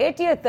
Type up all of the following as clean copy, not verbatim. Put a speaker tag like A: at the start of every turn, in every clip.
A: 80th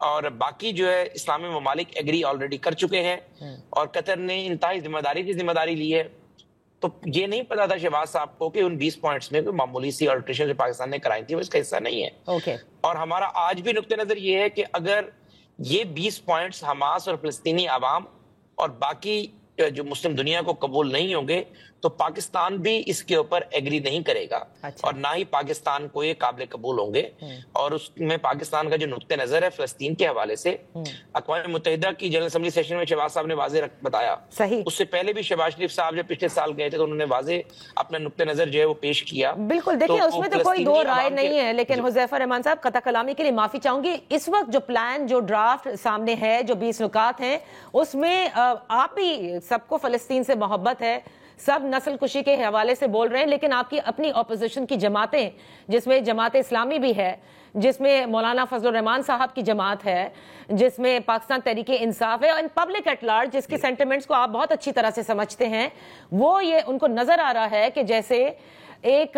B: اور باقی جو ہے اسلامی ممالک ایگری آلریڈی کر چکے ہیں اور قطر نے انتہائی ذمہ داری لی ہے. تو یہ نہیں پتا تھا شہباز صاحب کو کہ ان 20 پوائنٹس میں کوئی معمولی سی آلٹریشن جو پاکستان نے کرائی تھی وہ اس کا حصہ نہیں ہے. اور ہمارا آج بھی نقطہ نظر یہ ہے کہ اگر یہ 20 پوائنٹس حماس اور فلسطینی عوام اور باقی جو مسلم دنیا کو قبول نہیں ہوں گے تو پاکستان بھی اس کے اوپر ایگری نہیں کرے گا اور نہ ہی پاکستان کو یہ قابل قبول ہوں گے. اور اس میں پاکستان کا جو نقطہ نظر ہے فلسطین کے حوالے سے اقوام متحدہ کی جنرل اسمبلی سیشن میں شہباز صاحب نے واضح بتایا. اس سے پہلے بھی شہباز شریف صاحب جب پچھلے سال گئے تھے تو انہوں نے واضح اپنا نقطہ نظر جو ہے وہ پیش کیا.
A: بالکل, دیکھیں اس میں تو کوئی دو رائے نہیں ہے, لیکن حذیفہ رحمان صاحب قطع کلامی کے لیے معافی چاہوں گی. اس وقت جو پلان, جو ڈرافٹ سامنے ہے, جو 20 نکات ہیں, اس میں آپ بھی سب کو فلسطین سے محبت ہے, سب نسل کشی کے حوالے سے بول رہے ہیں, لیکن آپ کی اپنی اپوزیشن کی جماعتیں, جس میں جماعت اسلامی بھی ہے, جس میں مولانا فضل الرحمان صاحب کی جماعت ہے, جس میں پاکستان تحریک انصاف ہے, اور پبلک ایٹ لارج جس کے سینٹیمنٹس کو آپ بہت اچھی طرح سے سمجھتے ہیں, وہ یہ ان کو نظر آ رہا ہے کہ جیسے ایک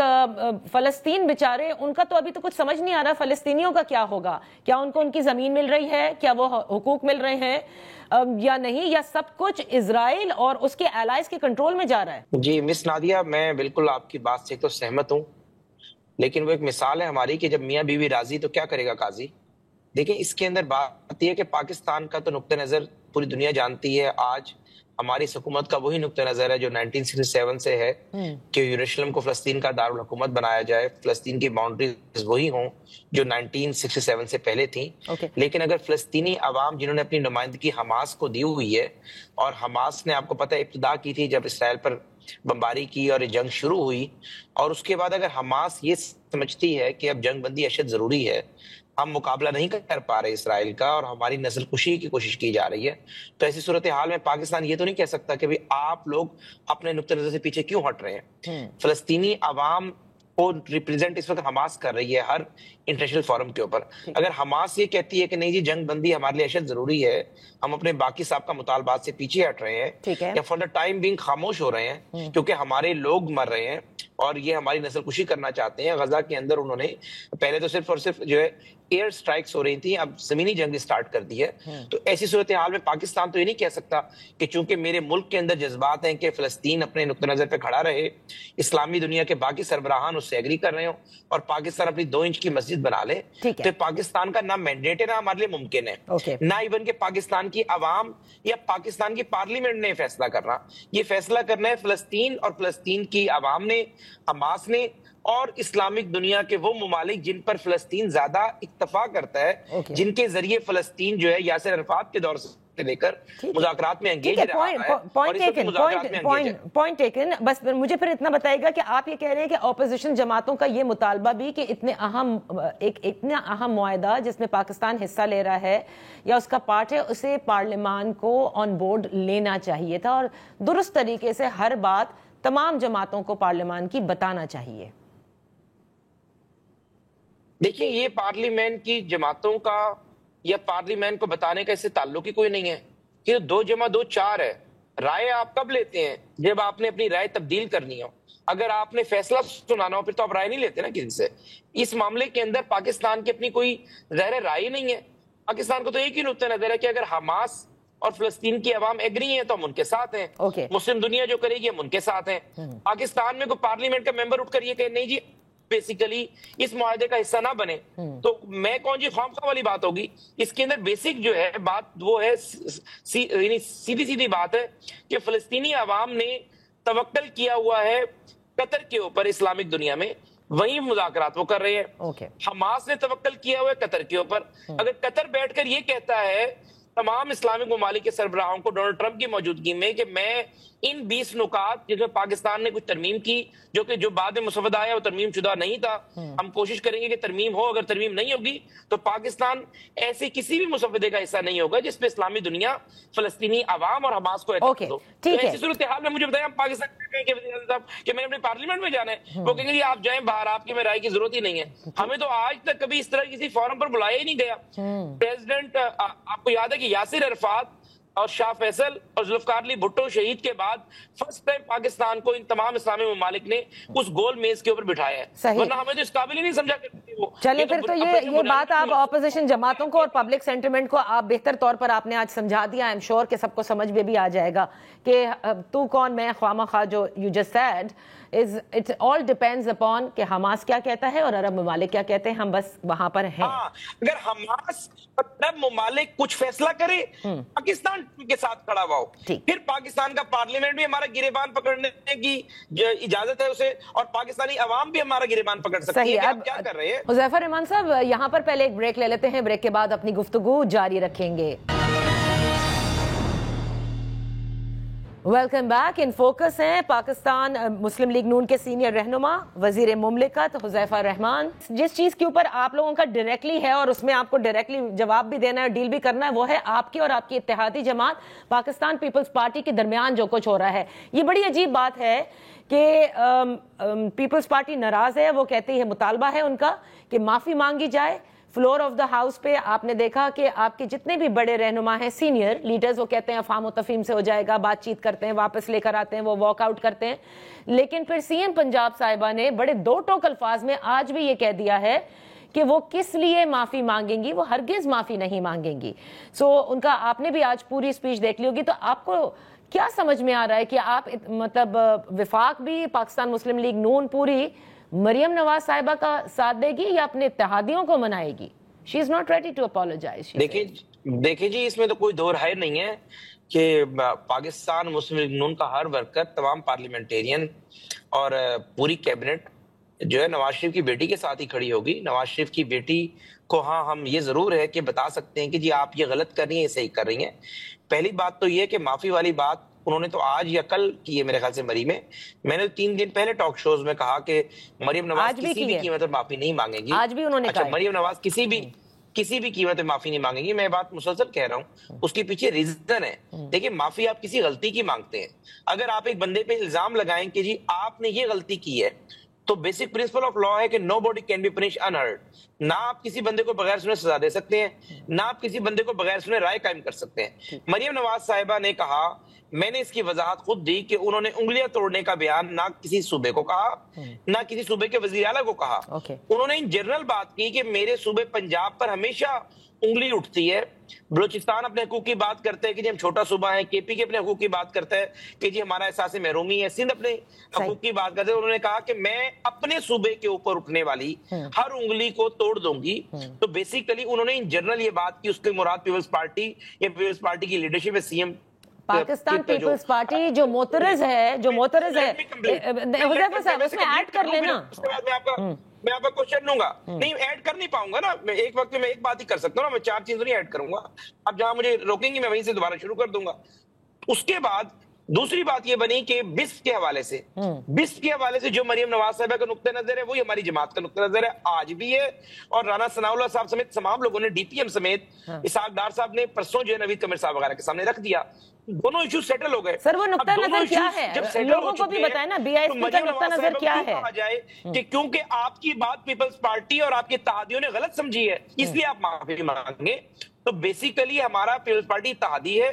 A: فلسطین بیچارے, ان کا تو ابھی تو کچھ سمجھ نہیں آ رہا فلسطینیوں کا کیا ہوگا, کیا ان کو ان کی زمین مل رہی ہے, کیا وہ حقوق مل رہے ہیں یا نہیں, یا سب کچھ اسرائیل اور اس کے الائز کے کنٹرول میں جا رہا ہے.
B: جی مس نادیہ, میں بالکل آپ کی بات سے تو سہمت ہوں, لیکن وہ ایک مثال ہے ہماری کہ جب میاں بیوی راضی تو کیا کرے گا قاضی. دیکھیں اس کے اندر بات یہ ہے کہ پاکستان کا تو نقطہ نظر پوری دنیا جانتی ہے. آج ہماری حکومت کا وہی نقطہ نظر ہے جو 1967 سے ہے کہ یروشلم کو فلسطین کا دارالحکومت بنایا جائے, فلسطین کی باؤنڈریز وہی ہوں جو 1967 سے پہلے تھیں. لیکن اگر فلسطینی عوام جنہوں نے اپنی نمائندگی حماس کو دی ہوئی ہے, اور حماس نے آپ کو پتہ ابتدا کی تھی جب اسرائیل پر بمباری کی اور یہ جنگ شروع ہوئی, اور اس کے بعد اگر حماس یہ سمجھتی ہے کہ اب جنگ بندی اشد ضروری ہے, ہم مقابلہ نہیں کر پا رہے اسرائیل کا اور ہماری نسل کشی کی کوشش کی جا رہی ہے, تو ایسی صورتحال میں پاکستان یہ تو نہیں کہہ سکتا کہ آپ لوگ اپنے نقطہ نظر سے پیچھے کیوں ہٹ رہے ہیں. فلسطینی عوام کو ریپریزنٹ اس وقت حماس کر رہی ہے ہر انٹرنیشنل فورم کے اوپر. اگر حماس یہ کہتی ہے کہ نہیں جی جنگ بندی ہمارے لیے اشد ضروری ہے, ہم اپنے باقی سابقہ مطالبات سے پیچھے ہٹ رہے ہیں یا فار دا ٹائم بینگ خاموش ہو رہے ہیں کیونکہ ہمارے لوگ مر رہے ہیں اور یہ ہماری نسل کشی کرنا چاہتے ہیں. غزہ کے اندر انہوں نے پہلے تو صرف اور صرف جو ہے ایئر سٹرائکس ہو رہی تھیں, اب زمینی جنگ سٹارٹ کر دی ہے. تو ایسی صورتحال میں پاکستان تو یہ نہیں کہہ سکتا کہ چونکہ میرے ملک کے اندر جذبات ہیں کہ فلسطین اپنے نقطہ نظر پہ کھڑا رہے, اسلامی دنیا کے باقی سربراہان اس سے ایگری کر رہے ہوں اور پاکستان اپنی 2 انچ کی مسجد بنا لے, تو پاکستان کا نہ مینڈیٹ ہے نہ ہمارے لیے ممکن ہے, نہ ایون کہ پاکستان کی عوام یا پاکستان کی پارلیمنٹ نے فیصلہ کرنا. یہ فیصلہ کرنا ہے فلسطین اور فلسطین کی عوام نے, حماس نے, اور اسلامک دنیا کے وہ ممالک جن پر فلسطین زیادہ اکتفا کرتا ہے, جن کے ذریعے فلسطین جو ہے یاسر عرفات کے دور سے لے کر مذاکرات میں انگیج رہا ہے.
A: Point taken. بس مجھے پھر اتنا بتائے گا کہ آپ یہ کہہ رہے ہیں کہ اپوزیشن جماعتوں کا یہ مطالبہ بھی کہ اتنا اہم معاہدہ جس میں پاکستان حصہ لے رہا ہے یا اس کا پارٹ ہے, اسے پارلیمان کو آن بورڈ لینا چاہیے تھا اور درست طریقے سے ہر بات تمام جماعتوں کو پارلیمان کی بتانا چاہیے.
B: دیکھیں یہ پارلیمنٹ کی جماعتوں کا یا پارلیمنٹ کو بتانے کا اس سے تعلق ہی کوئی نہیں ہے کہ 2 + 2 4 ہے. رائے آپ کب لیتے ہیں؟ جب آپ نے اپنی رائے تبدیل کرنی ہو. اگر آپ نے فیصلہ سنانا ہو پھر تو آپ رائے نہیں لیتے نا کسی سے. اس معاملے کے اندر پاکستان کی اپنی کوئی ظاہر رائے نہیں ہے. پاکستان کو تو ایک ہی نقطہ نظر ہے کہ اگر حماس اور فلسطین کی عوام ایگری ہیں تو ہم ان کے ساتھ ہیں, مسلم دنیا جو کرے گی ہم ان کے ساتھ ہیں. پاکستان میں کوئی پارلیمنٹ کا ممبر اٹھ کر یہ کہ نہیں جی بیسیکلی اس معاہدے کا حصہ نہ بنے تو میں کون جی خواہ والی بات ہوگی. اس کے اندر بیسک جو ہے بات وہ ہے, سیدھی بات ہے کہ فلسطینی عوام نے توکل کیا ہوا ہے قطر کے اوپر اسلامک دنیا میں, وہی مذاکرات وہ کر رہے ہیں. حماس نے توکل کیا ہوا ہے قطر کے اوپر. اگر قطر بیٹھ کر یہ کہتا ہے تمام اسلامک ممالک کے سربراہوں کو ڈونلڈ ٹرمپ کی موجودگی میں کہ میں ان 20 نکات جس میں پاکستان نے کچھ ترمیم کی جو بعد میں مسودہ آیا وہ ترمیم شدہ نہیں تھا, ہم کوشش کریں گے کہ ترمیم ہو, اگر ترمیم نہیں ہوگی تو پاکستان ایسے کسی بھی مسودے کا حصہ نہیں ہوگا جس پہ اسلامی دنیا فلسطینی عوام اور حماس کو اعتراض ہو. تو ایسی صورتحال میں مجھے بتائیں پاکستان کہ میں نے اپنے پارلیمنٹ میں جانا ہے, وہ کہیں گے آپ جائیں باہر, آپ کی میں رائے کی ضرورت ہی نہیں ہے. ہمیں تو آج تک کبھی اس طرح کسی فورم پر بلایا ہی نہیں گیا. پریزیڈنٹ آپ کو یاد ہے کہ یاسر عرفات اور شاہ فیصل اور ذوالفقار علی بھٹو شہید کے بعد فرسٹ ٹائم پاکستان کو ان تمام اسلامی ممالک نے اس گول میز کے اوپر بٹھایا ہے، ورنہ ہمیں تو اس قابل ہی نہیں سمجھا کرتے وہ۔
A: چلے پھر تو یہ بات آپ اپوزیشن جماعتوں کو اور پبلک سینٹیمنٹ کو آپ بہتر طور پر آپ نے آج سمجھا دیا، آئی ایم شیور کہ سب کو سمجھ میں بھی آ جائے گا کہ تو کون میں خواہ مخواہ جو you just said it all depends upon کہ حماس کیا کہتا ہے اور عرب ممالک کیا کہتے ہیں، ہم بس وہاں پر ہیں۔
B: اگر حماس اور عرب ممالک کچھ فیصلہ کرے، پاکستان کے ساتھ کھڑا ہوا ہو، پھر پاکستان کا پارلیمنٹ بھی ہمارا گریبان پکڑنے کی اجازت ہے اسے، اور پاکستانی عوام بھی ہمارا گریبان پکڑ سکتی ہے۔ اب کیا کر رہے ہیں
A: حذیفہ رحمان صاحب؟ یہاں پر پہلے ایک بریک لے لیتے ہیں، بریک کے بعد اپنی گفتگو جاری رکھیں گے۔ Welcome back. ان فوکس ہیں پاکستان مسلم لیگ نون کے سینئر رہنما وزیر مملکت حذیفہ رحمان۔ جس چیز کے اوپر آپ لوگوں کا ڈائریکٹلی ہے اور اس میں آپ کو ڈائریکٹلی جواب بھی دینا ہے، ڈیل بھی کرنا ہے، وہ ہے آپ کی اور آپ کی اتحادی جماعت پاکستان پیپلز پارٹی کے درمیان جو کچھ ہو رہا ہے۔ یہ بڑی عجیب بات ہے کہ پیپلز پارٹی ناراض ہے، وہ کہتی ہے، مطالبہ ہے ان کا کہ معافی مانگی جائے۔ فلور آف دا ہاؤس پہ آپ نے دیکھا کہ آپ کے جتنے بھی بڑے رہنما ہیں، سینئر لیڈرز، وہ کہتے ہیں افہام و تفہیم سے ہو جائے گا، بات چیت کرتے ہیں، واپس لے کر آتے ہیں، وہ واک آؤٹ کرتے ہیں۔ لیکن پھر سی ایم پنجاب صاحبہ نے بڑے دو ٹوک الفاظ میں آج بھی یہ کہہ دیا ہے کہ وہ کس لیے معافی مانگیں گی، وہ ہرگز معافی نہیں مانگیں گی۔ ان کا آپ نے بھی آج پوری اسپیچ دیکھ لی ہوگی، تو آپ کو کیا سمجھ میں آ رہا ہے کہ آپ مطلب وفاق بھی پاکستان مسلم لیگ نون پوری مریم نواز صاحبہ کا ساتھ دے گی یا اپنے اتحادیوں کو منائے گی؟ She is not ready to apologize.
B: دیکھیں جی، اس میں تو کوئی دو رائے نہیں ہے کہ پاکستان مسلم لیگ نون کا ہر ورکر، تمام پارلیمنٹیرین اور پوری کیبنٹ جو ہے نواز شریف کی بیٹی کے ساتھ ہی کھڑی ہوگی۔ نواز شریف کی بیٹی کو ہاں ہم یہ ضرور ہے کہ بتا سکتے ہیں کہ جی آپ یہ غلط کر رہی ہیں، یہ صحیح کر رہی ہیں۔ پہلی بات تو یہ کہ معافی والی بات انہوں نے تو آج یا کل کی ہے میرے خیال سے مری میں نے 3 دن پہلے ٹاک شوز میں کہا کہ مریم نواز کسی بھی قیمت پر معافی نہیں مانگے گی۔
A: آج بھی انہوں نے کہا
B: مریم نواز کسی بھی قیمت پہ معافی نہیں مانگے گی۔ میں بات مسلسل کہہ رہا ہوں، اس کے پیچھے ریزن ہے۔ دیکھیں، معافی آپ کسی غلطی کی مانگتے ہیں۔ اگر آپ ایک بندے پہ الزام لگائیں کہ جی آپ نے یہ غلطی کی ہے، تو بیسک پرنسپل آف لا ہے کہ nobody can be punish unheard. نہ آپ کسی بندے کو بغیر سنے سزا دے سکتے ہیں، نہ آپ کسی بندے کو بغیر سنے رائے قائم کر سکتے ہیں۔ مریم نواز صاحبہ نے کہا، میں نے اس کی وضاحت خود دی کہ انہوں نے انگلیاں توڑنے کا بیان نہ کسی صوبے کو کہا، نہ کسی صوبے کے وزیر اعلیٰ کو کہا۔ انہوں نے ان جنرل بات کی کہ میرے صوبے پنجاب پر ہمیشہ انگلی اٹھتی ہے۔ بلوچستان اپنے حقوق کی بات کرتے ہیں کہ جی ہم چھوٹا صوبہ ہے، کے پی کے اپنے حقوق کی بات کرتا ہے کہ جی ہمارا احساس محرومی ہے، سندھ اپنے حقوق کی بات کرتے ہیں۔ انہوں نے کہا کہ میں اپنے صوبے کے اوپر اٹھنے والی ہر انگلی کو توڑ دوں گی۔ تو بیسیکلی انہوں نے ان جنرل یہ بات کی، اس کے مراد پیپلز پارٹی یا پیپلز پارٹی کی لیڈرشپ ہے، سی ایم
A: پاکستان پیپلز پارٹی جو معترض ہے حذیفہ صاحب اس میں ایڈ کر لینا۔
B: اس کے بعد میں آپ کا کوشچن لوں گا۔ نہیں ایڈ کر نہیں پاؤں گا نا، میں ایک وقت میں ایک بات ہی کر سکتا ہوں نا، میں 4 چیزیں نہیں ایڈ کروں گا۔ اب جہاں مجھے روکیں گی میں وہیں سے دوبارہ شروع کر دوں گا۔ اس کے بعد دوسری بات یہ بنی کہ بسپ کے حوالے سے جو مریم نواز صاحبہ کا نقطہ نظر ہے وہی ہماری جماعت کا نقطہ نظر ہے، آج بھی ہے۔ اور رانا ثناء اللہ صاحب سمیت تمام لوگوں نے، ڈی پی ایم سمیت، اسحاق ڈار صاحب نے پرسوں جو ہے نوید قمر صاحب وغیرہ کے سامنے رکھ دیا۔ دونوں ایشوز سیٹل ہو گئے۔
A: سر وہ نقطہ نظر کیا ہے؟ لوگوں کو بھی بتائیں نا، بی آئی ایس پی کا نقطہ نظر کیا ہے؟
B: کہا جائے کہ کیونکہ آپ کی بات پیپلز پارٹی اور آپ کے اتحادیوں نے غلط سمجھی ہے، اس لیے آپ معافی مانگیں۔ تو بیسیکلی ہمارا پیپلز پارٹی اتحادی ہے،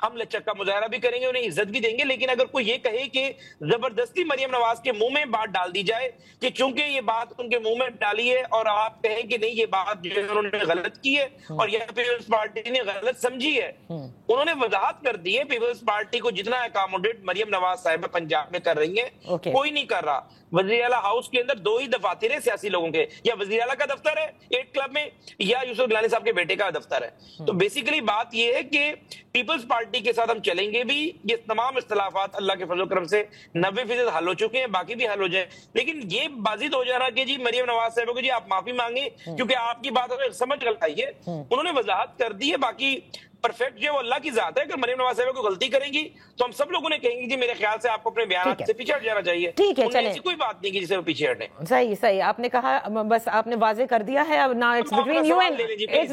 B: ہم لچک کا مظاہرہ بھی کریں گے، انہیں عزت بھی دیں گے۔ لیکن اگر کوئی یہ کہے کہ زبردستی مریم نواز کے منہ میں بات ڈال دی جائے کہ چونکہ یہ بات ان کے منہ میں ڈالی ہے اور آپ کہیں کہ نہیں یہ بات جو ہے انہوں نے غلط کی ہے اور یہ پیپلز پارٹی نے غلط سمجھی ہے، انہوں نے وضاحت کر دی ہے پیپلز پارٹی کو جتنا اکاموڈیٹ مریم نواز صاحبہ پنجاب میں کر رہی ہیں کوئی نہیں کر رہا۔ وزیر اعلیٰ ہاؤس کے اندر 2 ہی دفاتر ہیں سیاسی لوگوں کے، یا وزیر اعلیٰ کا دفتر ہے 8 کلب میں، یا یوسف گیلانی صاحب کے بیٹے کا دفتر ہے۔ تو بیسیکلی بات یہ ہے کہ پیپلز پارٹی کے ساتھ ہم چلیں گے بھی۔ یہ تمام اختلافات اللہ کے فضل و کرم سے 90% حل ہو چکے ہیں، باقی بھی حل ہو جائیں۔ لیکن یہ بازید ہو جانا کہ جی مریم نواز صاحب کو جی آپ معافی مانگیں کیونکہ آپ کی بات سمجھ غلط آئی ہے، انہوں نے وضاحت کر دی ہے۔ باقی پرفیکٹ جو اللہ کی ذات ہے، اگر مریم نواز صاحبہ کو غلطی کریں گی تو ہم سب لوگوں نے کہیں گے جی میرے خیال سے آپ کو اپنے بیانات سے پیچھے ہٹ جانا چاہیے۔
A: ٹھیک ہے، چلیں،
B: ایسی کوئی بات نہیں کہ جسے وہ پیچھے ہٹیں۔
A: صحیح آپ نے کہا، بس آپ نے واضح کر دیا ہے۔ اب نا اٹس بٹوین یو اینڈ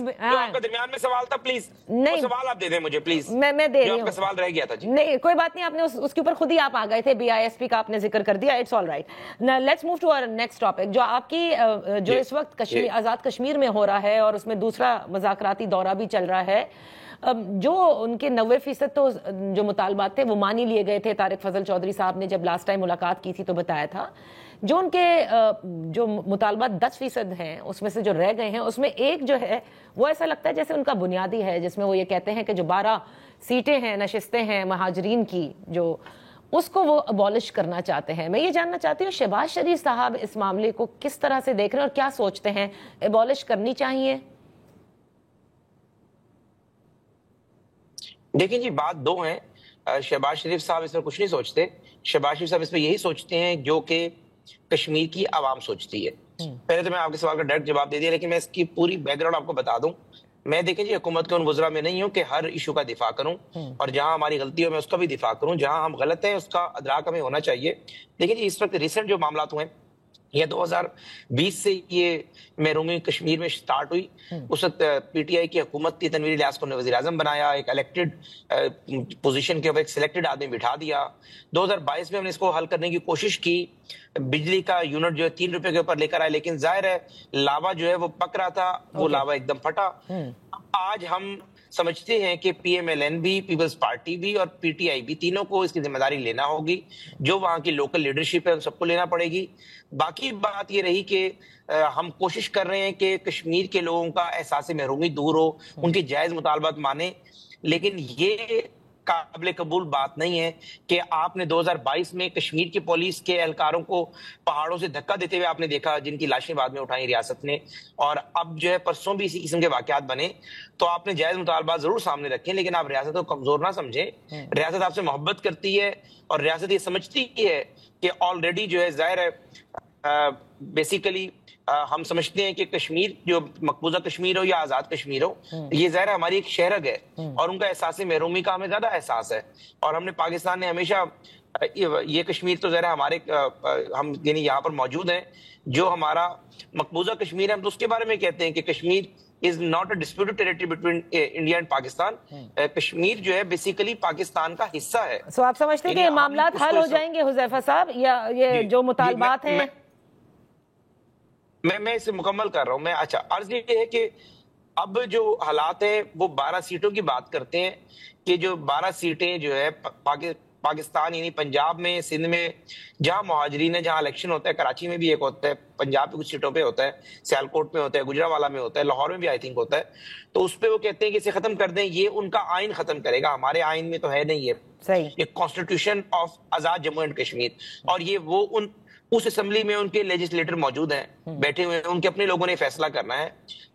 B: آپ کا درمیان میں سوال تھا، پلیز سوال آپ دے دیں مجھے، پلیز۔
A: میں دے رہی ہوں،
B: آپ کا سوال رہ گیا تھا۔
A: نہیں کوئی بات نہیں، آپ نے اس کے اوپر خود ہی آپ آ گئے تھے، بی آئی ایس پی کا آپ نے ذکر کر دیا، it's all right. Let's move to our next topic, جو آپ کی جو اس وقت آزاد کشمیر میں ہو رہا ہے اور اس میں دوسرا مذاکراتی دورہ بھی چل رہا ہے۔ جو ان کے 90% تو جو مطالبات تھے وہ مان ہی لیے گئے تھے. طارق فضل چودھری صاحب نے جب لاسٹ ٹائم ملاقات کی تھی تو بتایا تھا. جو ان کے جو مطالبات 10% ہیں اس میں سے جو رہ گئے ہیں اس میں ایک جو ہے وہ ایسا لگتا ہے جیسے ان کا بنیادی ہے, جس میں وہ یہ کہتے ہیں کہ جو 12 سیٹیں ہیں, نشستیں ہیں مہاجرین کی, جو اس کو وہ ابالش کرنا چاہتے ہیں. میں یہ جاننا چاہتی ہوں شہباز شریف صاحب اس معاملے کو کس طرح سے دیکھ رہے ہیں اور کیا سوچتے ہیں, ابالش کرنی چاہیے؟
B: دیکھیں جی, بات دو ہیں. شہباز شریف صاحب اس میں کچھ نہیں سوچتے. شہباز شریف صاحب اس میں یہی سوچتے ہیں جو کہ کشمیر کی عوام سوچتی ہے. پہلے تو میں آپ کے سوال کا ڈائریکٹ جواب دے دیا, لیکن میں اس کی پوری بیک گراؤنڈ آپ کو بتا دوں. میں دیکھیں جی حکومت کے ان وزراء میں نہیں ہوں کہ ہر ایشو کا دفاع کروں, اور جہاں ہماری غلطی ہو میں اس کا بھی دفاع کروں, جہاں ہم غلط ہیں اس کا ادراک ہمیں ہونا چاہیے. دیکھیں جی اس وقت ریسنٹ جو معاملات ہوئے یہ 2020 سے یہ محرومی کشمیر میں سٹارٹ ہوئی. اس وقت پی ٹی آئی کی حکومت تھی, تنویر الیاس کو نے وزیر اعظم بنایا, ایک الیکٹڈ پوزیشن کے اوپر ایک سلیکٹڈ آدمی بٹھا دیا. 2022 میں ہم نے اس کو حل کرنے کی کوشش کی, بجلی کا یونٹ جو ہے 3 روپے کے اوپر لے کر آئے, لیکن ظاہر ہے لاوا جو ہے وہ پک رہا تھا, وہ لاوا ایک دم پھٹا. آج ہم سمجھتے ہیں کہ پی ایم ایل این بھی, پیپلز پارٹی بھی اور پی ٹی آئی بھی, تینوں کو اس کی ذمہ داری لینا ہوگی. جو وہاں کی لوکل لیڈرشپ ہے ان سب کو لینا پڑے گی. باقی بات یہ رہی کہ ہم کوشش کر رہے ہیں کہ کشمیر کے لوگوں کا احساس محرومی دور ہو, ان کے جائز مطالبات مانیں, لیکن یہ قابل قبول بات نہیں ہے کہ آپ نے 2022 میں کشمیر کی پولیس کے اہلکاروں کو پہاڑوں سے دھکا دیتے ہوئے آپ نے دیکھا, جن کی لاشیں بعد میں اٹھائیں ریاست نے, اور اب جو ہے پرسوں بھی اسی قسم کے واقعات بنے. تو آپ نے جائز مطالبات ضرور سامنے رکھیں, لیکن آپ ریاست کو کمزور نہ سمجھیں. ریاست آپ سے محبت کرتی ہے اور ریاست یہ سمجھتی ہے کہ آلریڈی جو ہے ظاہر ہے بیسیکلی ہم سمجھتے ہیں کہ کشمیر جو مقبوضہ کشمیر ہو یا آزاد کشمیر ہو, یہ ظاہر ہماری ایک شہرگ ہے, اور ان کا احساس محرومی کا ہمیں زیادہ احساس ہے. اور ہم نے پاکستان نے ہمیشہ یہ کشمیر تو ظاہر ہمارے ہم یعنی یہاں پر موجود ہیں, جو ہمارا مقبوضہ کشمیر ہے ہم تو اس کے بارے میں کہتے ہیں کہ Kashmir is not a disputed territory between India and Pakistan. Kashmir جو ہے بیسیکلی پاکستان کا حصہ ہے.
A: سو آپ سمجھتے ہیں کہ یہ معاملات حل ہو جائیں گے حذیفہ صاحب, یا یہ جو مطالبات ہیں؟
B: میں اسے مکمل کر رہا ہوں. اچھا, عرض یہ ہے کہ اب جو حالات ہیں وہ 12 سیٹوں کی بات کرتے ہیں, کہ جو 12 سیٹیں جو ہے پاکستان یعنی پنجاب میں, سندھ میں جہاں مہاجرین ہے, جہاں الیکشن ہوتا ہے, کراچی میں بھی ایک ہوتا ہے, پنجاب میں کچھ سیٹوں پہ ہوتا ہے, سیالکوٹ میں ہوتا ہے, گجرانوالہ میں ہوتا ہے, لاہور میں بھی آئی تھنک ہوتا ہے. تو اس پہ وہ کہتے ہیں کہ اسے ختم کر دیں, یہ ان کا آئین ختم کرے گا. ہمارے آئین میں تو ہے نہیں یہ constitution of Azad Jammu and Kashmir, اور یہ وہ اس اسمبلی میں ان کے لیجسلیٹر موجود ہیں, بیٹھے ہوئے ہیں, ان کے اپنے لوگوں نے فیصلہ کرنا ہے.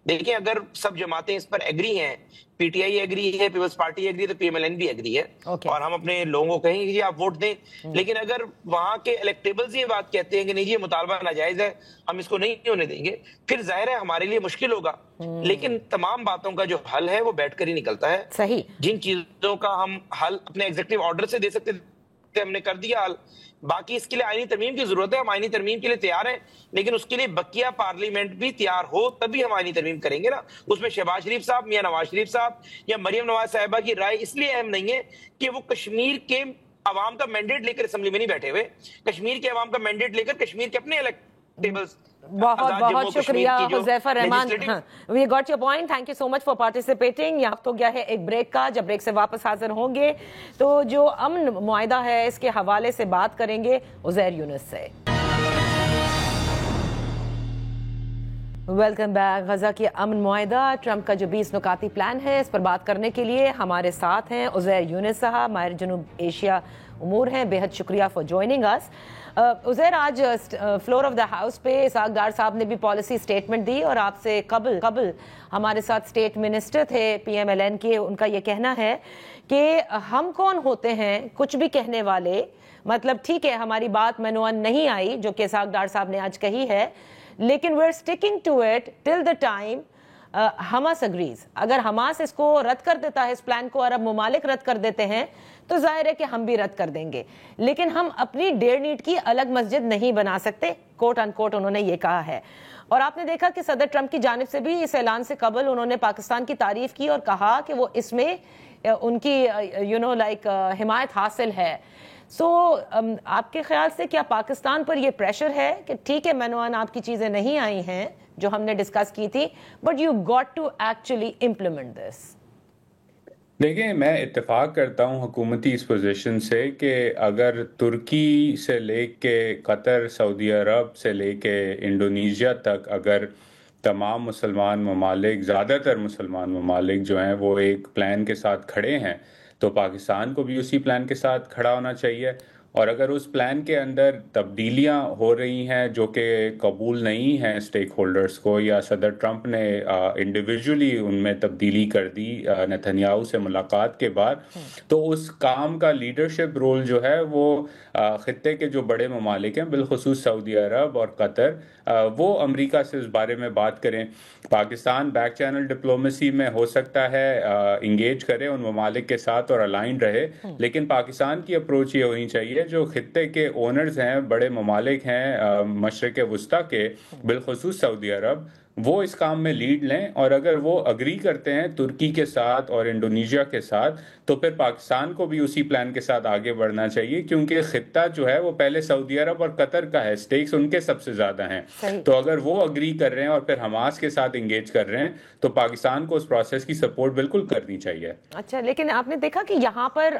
B: دیکھیں اگر سب جماعتیں اس پر ایگری ہیں, پی ٹی آئی ایگری ہے, پیپلز پارٹی ایگری ہے, تو پی ایم ایل این بھی ایگری ہے, اور ہم اپنے لوگوں کو کہیں گے کہ آپ ووٹ دیں. لیکن اگر وہاں کے الیکٹیبلز یہ بات کہتے ہیں کہ نہیں یہ مطالبہ ناجائز ہے, ہم اس کو نہیں ہونے دیں گے, پھر ظاہر ہے ہمارے لیے مشکل ہوگا. لیکن تمام باتوں کا جو حل ہے وہ بیٹھ کر ہی نکلتا ہے.
A: صحیح,
B: جن چیزوں کا ہم حل اپنے ایگزیکٹو آرڈر سے دے سکتے ہم نے کر دیا حل. باقی اس کے لیے آئینی ترمیم کی ضرورت ہے, ہم آئینی ترمیم کے لیے تیار ہیں, لیکن اس کے لیے بقیہ پارلیمنٹ بھی تیار ہو تبھی ہم آئینی ترمیم کریں گے نا. اس میں شہباز شریف صاحب, میاں نواز شریف صاحب یا مریم نواز صاحبہ کی رائے اس لیے اہم نہیں ہے کہ وہ کشمیر کے عوام کا مینڈیٹ لے کر اسمبلی میں نہیں بیٹھے ہوئے. کشمیر کے عوام کا مینڈیٹ لے کر کشمیر کے اپنے الیکٹیبلز.
A: بہت بہت شکریہ حذیفہ رحمان. We got your point. Thank you so much for participating. یہ وقت ہو گیا ہے ایک بریک کا. جب بریک سے واپس حاضر ہوں گے تو جو امن معاہدہ ہے اس کے حوالے سے بات کریں گے عزیر یونس سے. Welcome back. غزہ کی امن معاہدہ, ٹرمپ کا جو 20 نکاتی پلان ہے, اس پر بات کرنے کے لیے ہمارے ساتھ ہیں عزیر یونس صاحب, ماہر جنوب ایشیا امور ہیں. بے حد شکریہ فار جوائننگ اس. عزیر, آج فلور آف دا ہاؤس پہ اسحاق ڈار صاحب نے بھی پالیسی سٹیٹمنٹ دی, اور آپ سے قبل ہمارے ساتھ اسٹیٹ منسٹر تھے پی ایم ایل این کے, ان کا یہ کہنا ہے کہ ہم کون ہوتے ہیں کچھ بھی کہنے والے, مطلب ٹھیک ہے ہماری بات منوان نہیں آئی جو کہ اسحاق ڈار صاحب نے آج کہی ہے, لیکن we're sticking to it till the time Hamas agrees. اگر حماس اس کو رد کر دیتا ہے, اس پلان کو عرب ممالک رد کر دیتے ہیں, تو ظاہر ہے کہ ہم بھی رد کر دیں گے, لیکن ہم اپنی 1.5 اینٹ کی الگ مسجد نہیں بنا سکتے, کوٹ ان کوٹ انہوں نے یہ کہا ہے. اور آپ نے دیکھا کہ صدر ٹرمپ کی جانب سے بھی اس اعلان سے قبل انہوں نے پاکستان کی تعریف کی اور کہا کہ وہ اس میں ان کی حمایت حاصل ہے. سو آپ کے خیال سے کیا پاکستان پر یہ پریشر ہے کہ ٹھیک ہے منوان آپ کی چیزیں نہیں آئی ہیں جو ہم نے ڈسکس کی تھی, but you got to actually implement this?
C: دیکھیں میں اتفاق کرتا ہوں حکومتی اس پوزیشن سے کہ اگر ترکی سے لے کے قطر، سعودی عرب سے لے کے انڈونیشیا تک اگر تمام مسلمان ممالک، زیادہ تر مسلمان ممالک جو ہیں وہ ایک پلان کے ساتھ کھڑے ہیں، تو پاکستان کو بھی اسی پلان کے ساتھ کھڑا ہونا چاہیے. اور اگر اس پلان کے اندر تبدیلیاں ہو رہی ہیں جو کہ قبول نہیں ہیں اسٹیک ہولڈرز کو، یا صدر ٹرمپ نے انڈیویجولی ان میں تبدیلی کر دی نتنیاہو سے ملاقات کے بعد، تو اس کام کا لیڈرشپ رول جو ہے وہ خطے کے جو بڑے ممالک ہیں بالخصوص سعودی عرب اور قطر، وہ امریکہ سے اس بارے میں بات کریں. پاکستان بیک چینل ڈپلومیسی میں ہو سکتا ہے انگیج کرے ان ممالک کے ساتھ اور الائنڈ رہے، لیکن پاکستان کی اپروچ یہ ہونی چاہیے جو خطے کے اونرز ہیں، بڑے ممالک ہیں مشرق وسطیٰ کے، بالخصوص سعودی عرب، وہ اس کام میں لیڈ لیں. اور اگر وہ اگری کرتے ہیں ترکی کے ساتھ اور انڈونیشیا کے ساتھ، تو پھر پاکستان کو بھی اسی پلان کے ساتھ آگے بڑھنا چاہیے، کیونکہ خطہ جو ہے وہ پہلے سعودی عرب اور قطر کا ہے، سٹیکس ان کے سب سے زیادہ ہیں. تو اگر وہ اگری کر رہے ہیں اور پھر حماس کے ساتھ انگیج کر رہے ہیں، تو پاکستان کو اس پروسیس کی سپورٹ بالکل کرنی چاہیے.
A: اچھا، لیکن آپ نے دیکھا کہ یہاں پر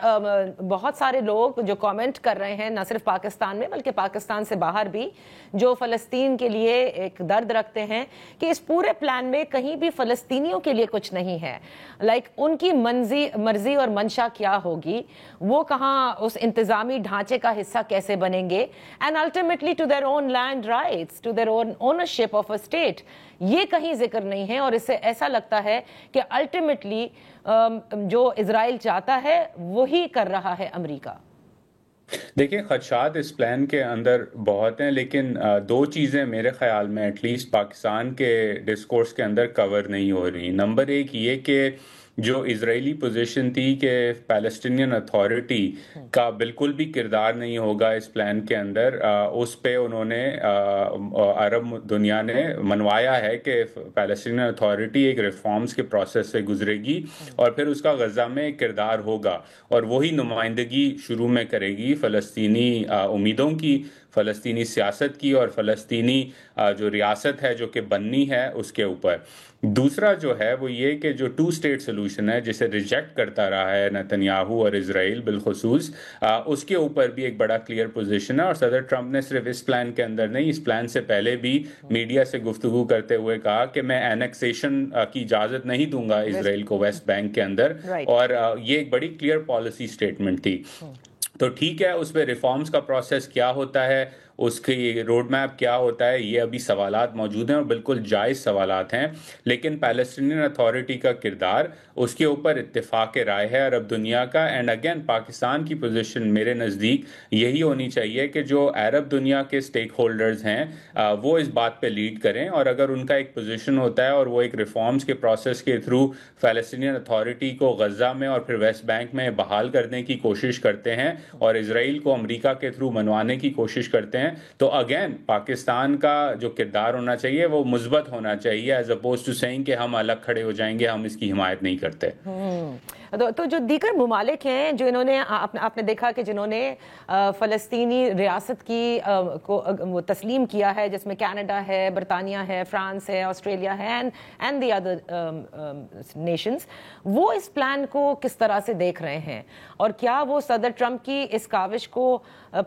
A: بہت سارے لوگ جو کامنٹ کر رہے ہیں، نہ صرف پاکستان میں بلکہ پاکستان سے باہر بھی، جو فلسطین کے لیے ایک درد رکھتے ہیں کہ اس پورے پلان میں کہیں بھی فلسطینیوں کے لیے کچھ نہیں ہے. لائک ان کی مرضی اور منشا کیا ہوگی، وہ کہاں اس انتظامی ڈھانچے کا حصہ کیسے بنیں گے، and ultimately to their own land rights, to their own ownership of a state, یہ کہیں ذکر نہیں ہے. اور اس سے ایسا لگتا ہے کہ الٹیمیٹلی جو اسرائیل چاہتا ہے وہی کر رہا ہے امریکہ.
C: دیکھیں خدشات اس پلان کے اندر بہت ہیں، لیکن دو چیزیں میرے خیال میں ایٹ لیسٹ پاکستان کے ڈسکورس کے اندر کور نہیں ہو رہی. نمبر ایک یہ کہ جو اسرائیلی پوزیشن تھی کہ پیلسٹینین اتھارٹی کا بالکل بھی کردار نہیں ہوگا اس پلان کے اندر، اس پہ انہوں نے عرب دنیا نے منوایا ہے کہ پیلسٹینین اتھارٹی ایک ریفارمز کے پروسیس سے گزرے گی اور پھر اس کا غزہ میں کردار ہوگا، اور وہی نمائندگی شروع میں کرے گی فلسطینی امیدوں کی، فلسطینی سیاست کی، اور فلسطینی جو ریاست ہے جو کہ بننی ہے اس کے اوپر. دوسرا جو ہے وہ یہ کہ جو ٹو اسٹیٹ سولوشن ہے جسے ریجیکٹ کرتا رہا ہے نتنیاہو اور اسرائیل بالخصوص، اس کے اوپر بھی ایک بڑا کلیئر پوزیشن ہے. اور صدر ٹرمپ نے صرف اس پلان کے اندر نہیں، اس پلان سے پہلے بھی میڈیا سے گفتگو کرتے ہوئے کہا کہ میں اینیکسیشن کی اجازت نہیں دوں گا اسرائیل کو ویسٹ بینک کے اندر، اور یہ ایک بڑی کلیئر پالیسی اسٹیٹمنٹ تھی. تو ٹھیک ہے، اس پہ ریفارمز کا پروسیس کیا ہوتا ہے، اس کی روڈ میپ کیا ہوتا ہے، یہ ابھی سوالات موجود ہیں اور بالکل جائز سوالات ہیں. لیکن پیلسٹینین اتھارٹی کا کردار، اس کے اوپر اتفاق رائے ہے عرب دنیا کا. اینڈ اگین پاکستان کی پوزیشن میرے نزدیک یہی ہونی چاہیے کہ جو عرب دنیا کے سٹیک ہولڈرز ہیں وہ اس بات پہ لیڈ کریں، اور اگر ان کا ایک پوزیشن ہوتا ہے اور وہ ایک ریفارمز کے پروسیس کے تھرو فلسطینین اتھارٹی کو غزہ میں اور پھر ویسٹ بینک میں بحال کرنے کی کوشش کرتے ہیں اور اسرائیل کو امریکہ کے تھرو منوانے کی کوشش کرتے ہیں، تو اگین پاکستان کا جو کردار ہونا چاہیے وہ مثبت ہونا چاہیے، ایز اپوز ٹو سیئنگ کہ ہم الگ کھڑے ہو جائیں گے، ہم اس کی حمایت نہیں کرتے.
A: تو جو دیگر ممالک ہیں جو انہوں نے آپ نے دیکھا کہ جنہوں نے فلسطینی ریاست کی کو تسلیم کیا ہے، جس میں کینیڈا ہے، برطانیہ ہے، فرانس ہے، آسٹریلیا ہے، اینڈ دی ادر نیشنز، وہ اس پلان کو کس طرح سے دیکھ رہے ہیں، اور کیا وہ صدر ٹرمپ کی اس کاوش کو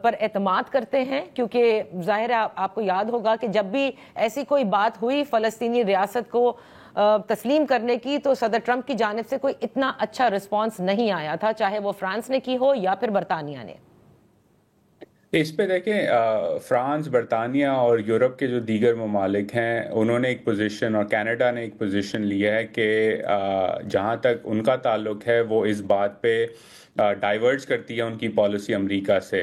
A: پر اعتماد کرتے ہیں؟ کیونکہ ظاہر ہے آپ کو یاد ہوگا کہ جب بھی ایسی کوئی بات ہوئی فلسطینی ریاست کو تسلیم کرنے کی، تو صدر ٹرمپ کی جانب سے کوئی اتنا اچھا رسپانس نہیں آیا تھا، چاہے وہ فرانس نے کی ہو یا پھر برطانیہ نے.
C: اس پہ دیکھیں فرانس، برطانیہ اور یورپ کے جو دیگر ممالک ہیں انہوں نے ایک پوزیشن، اور کینیڈا نے ایک پوزیشن لیا ہے کہ جہاں تک ان کا تعلق ہے وہ اس بات پہ ڈائیورج کرتی ہے ان کی پالیسی امریکہ سے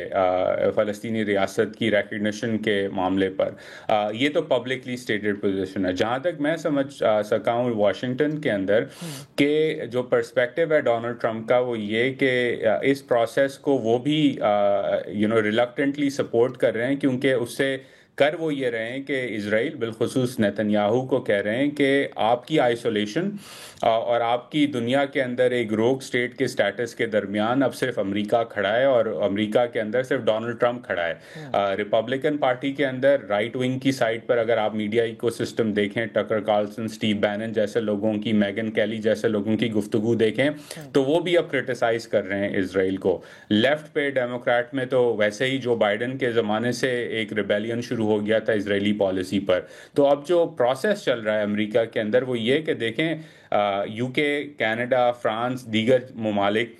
C: فلسطینی ریاست کی ریکگنیشن کے معاملے پر. یہ تو پبلکلی اسٹیٹڈ پوزیشن ہے. جہاں تک میں سمجھ سکا ہوں واشنگٹن کے اندر کہ جو پرسپیکٹو ہے ڈونلڈ ٹرمپ کا وہ یہ کہ اس پروسیس کو وہ بھی ریلکٹنٹلی سپورٹ کر رہے ہیں، کیونکہ اس سے کر وہ یہ رہے ہیں کہ اسرائیل بالخصوص نیتن یاہو کو کہہ رہے ہیں کہ آپ کی آئسولیشن اور آپ کی دنیا کے اندر ایک روگ سٹیٹ کے سٹیٹس کے درمیان اب صرف امریکہ کھڑا ہے اور امریکہ کے اندر صرف ڈونلڈ ٹرمپ کھڑا ہے. ریپبلکن پارٹی کے اندر رائٹ ونگ کی سائڈ پر اگر آپ میڈیا ایکو سسٹم دیکھیں, ٹکر کارلسن, اسٹیو بینن جیسے لوگوں کی, میگن کیلی جیسے لوگوں کی گفتگو دیکھیں تو وہ بھی اب کرٹیسائز کر رہے ہیں اسرائیل کو. لیفٹ پہ ڈیموکریٹ میں تو ویسے ہی جو بائیڈن کے زمانے سے ایک ریبیلین شروع ہو گیا تھا اسرائیلی پالیسی پر. تو اب جو پروسیس چل رہا ہے امریکہ کے اندر وہ یہ کہ دیکھیں یو کے, کینیڈا, فرانس, دیگر ممالک